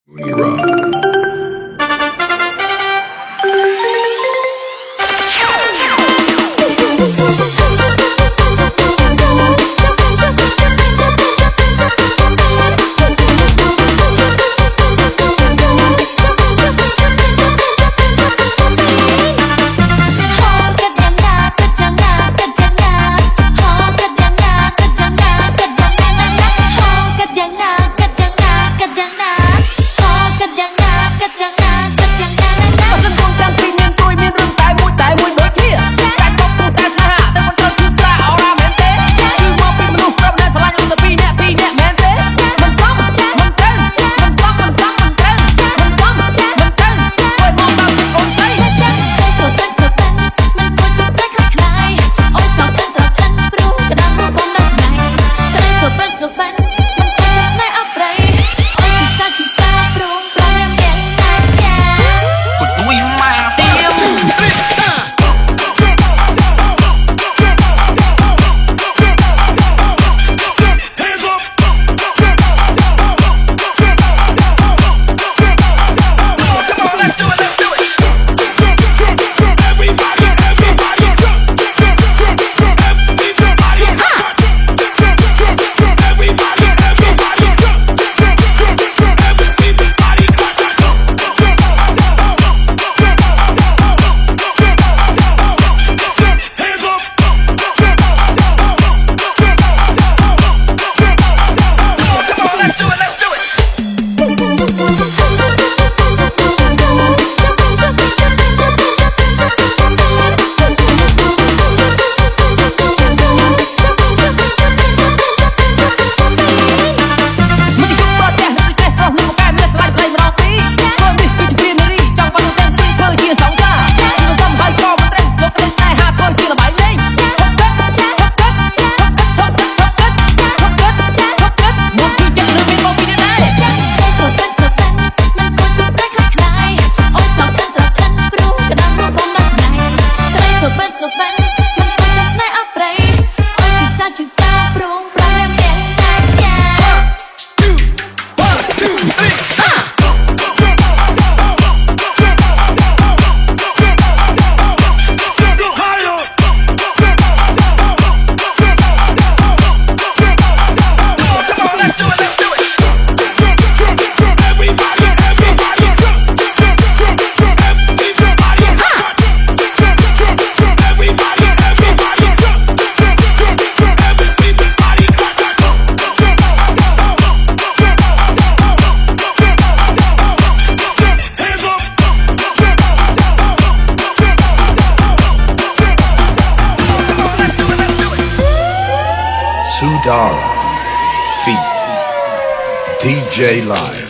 Mooney Rock. Sudara feat DJ Live.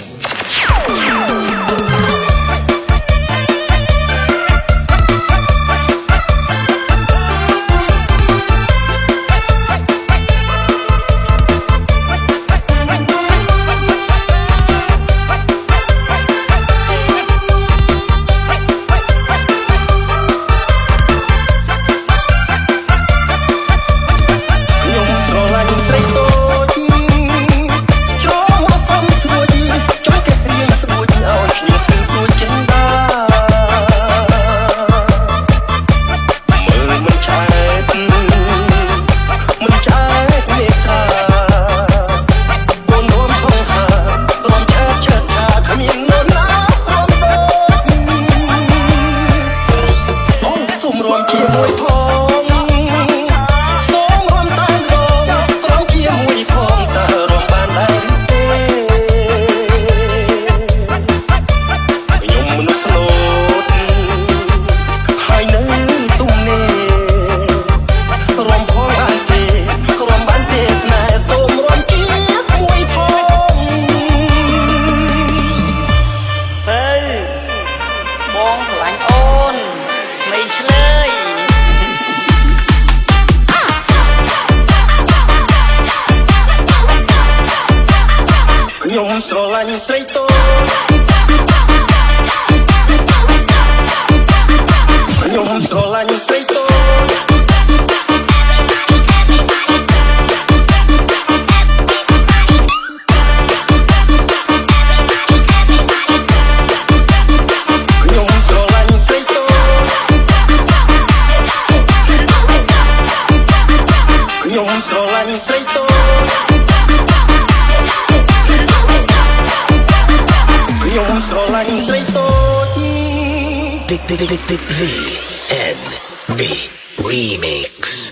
ស្រឡាញ់ស្រីតូចជ្រងរសំស្រួយ ស្រឡាញ់ស្រីតូច VNB Remix.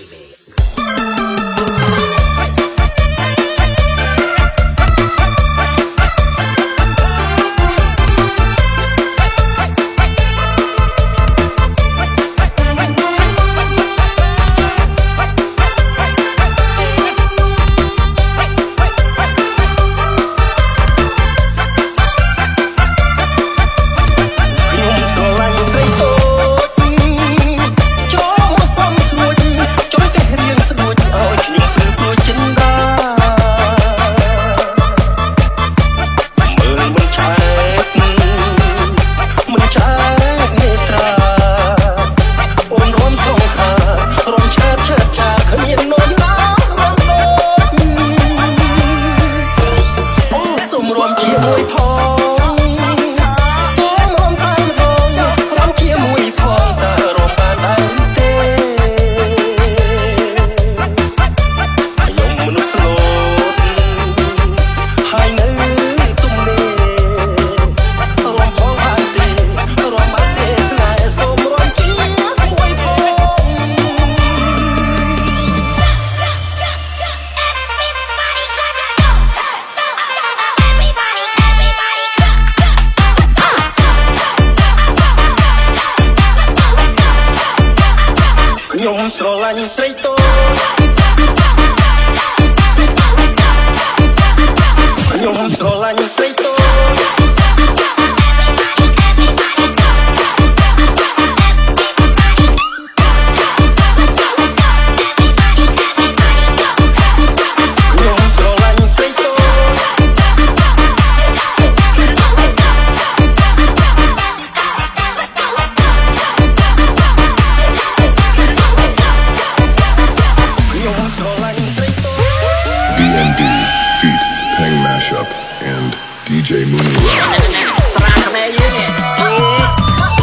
DJ Mooney Rock. ស្រាខ្មែរយើងល្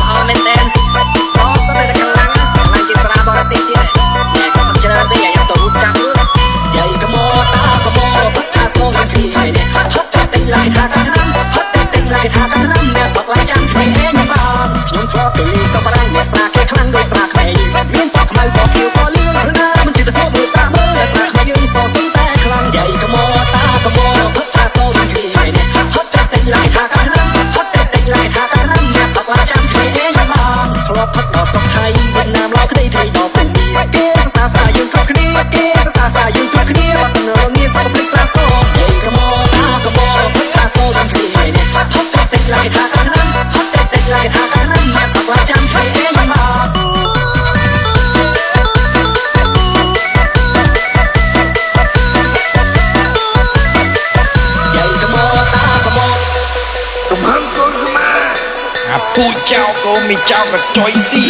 អមែនតើសោះស្បែកខ្លាំងខ្លាំងជាស្រាបរទេសទៀតអ្នកក៏មិនច្រើនទេឲ្យទៅចាំយាយកមតាកមភាសាសូមគ្រីនេះហត់តែទិញឡាយថាកាណាំហត់តែទិញឡាយថាកាណាំអ្នកបាក់ឡាយចាំគ្នាឯងបានខ្ញុំធ្លាប់ទៅសបរាញ់អ្នកស្រាគេខ្លាំងដោយស្រាខ្មែរមានបោះខ្មៅបោះខៀវបោះលឿងឬណាមិនជិះទៅធ្វើមើលស្រាមើលស្រាខ្មែរយើងសោះសុំតែខ្លាំងយាយកមតាកមភាសាសូមគ្រីនេះហត់តែទិញឡាយថាកាណាំហត់តែទិញឡាយថាកាណាំអ្នកបាក់ឡាយចាំគ្នាឯងបានធ្លាប់ផឹកដល់ស្រុកថៃវៀតណាមឡាវក្តីថៃដល់ពេញគេសរសើរយើងគ្រប់គ្នាគេសរសើរយើងគ្រប់គ្នាបើសិនរងាស្រីស្រាសូយាយកមតាកមភាសាសូមគ្រីនេះហត់តែទិញឡាយថាកាណាំហត់តែទិញឡាយថាកាណាំអ្នកបាក់ឡាយចាំគ្នាឯងបានពូចៅក៏មានចៅក៏ចុយសៀ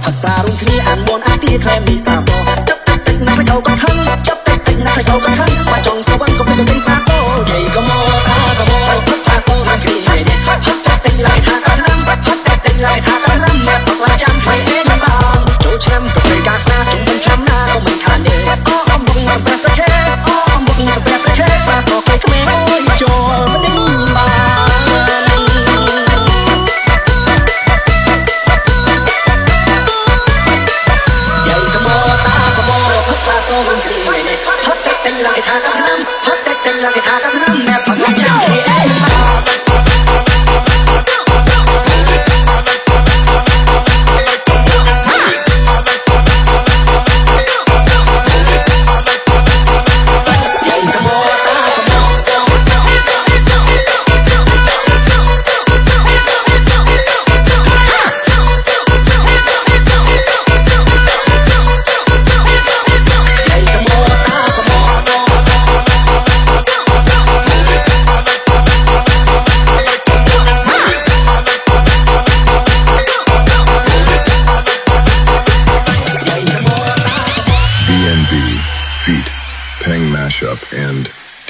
ភាសារួមគ្នាអានមនអាទីក្លែមនេះស្រាសចាប់តិចតិចណាស់ទៅក៏ខឹងចាប់តិចតិចណាស់ទៅក៏ខឹងបើចង់សវណ្ណក៏មិនទៅស្រាសយាយកមតាកមភាសាសូមគ្រីនេះហត់តែទិញឡាយថាកាណាំហត់តែទិញឡាយថាកាណាំអ្នកបាក់ឡាយចាំគ្នាឯងបានចូលឆ្នាំទៅពេលការស្នាជុំវិញឆ្នាំណាក៏មិនខានទេអូអំបុកមកប្រេះប្រេះអូអំបុកមកប្រេះប្រេះស្រាសគេក្មេងអើយចូលមិនដឹងបានហត់តែទិញឡាយថាកាណាំហត់តែទិញឡាយថាកាណាំអ្នកបាក់ឡាយចាំគ្នាឯង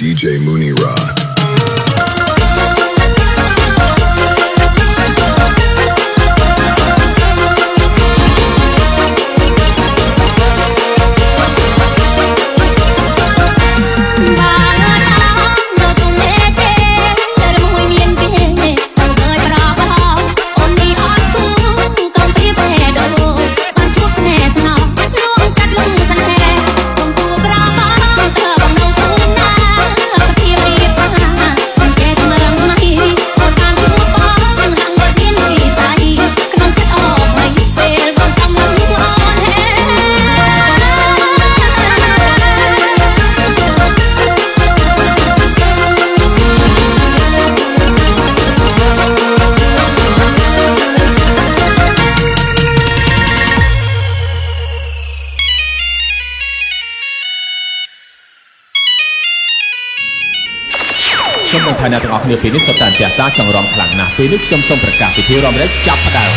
DJ Mooney Ra. សូមបងប្អូនទាំងអស់គ្នាពេលនេះសុទ្ធតែផ្ទះសារចង់រំខ្លាំងណាស់ពេលនេះខ្ញុំសូមប្រកាសពិធីរំលែកចាប់ផ្ដើម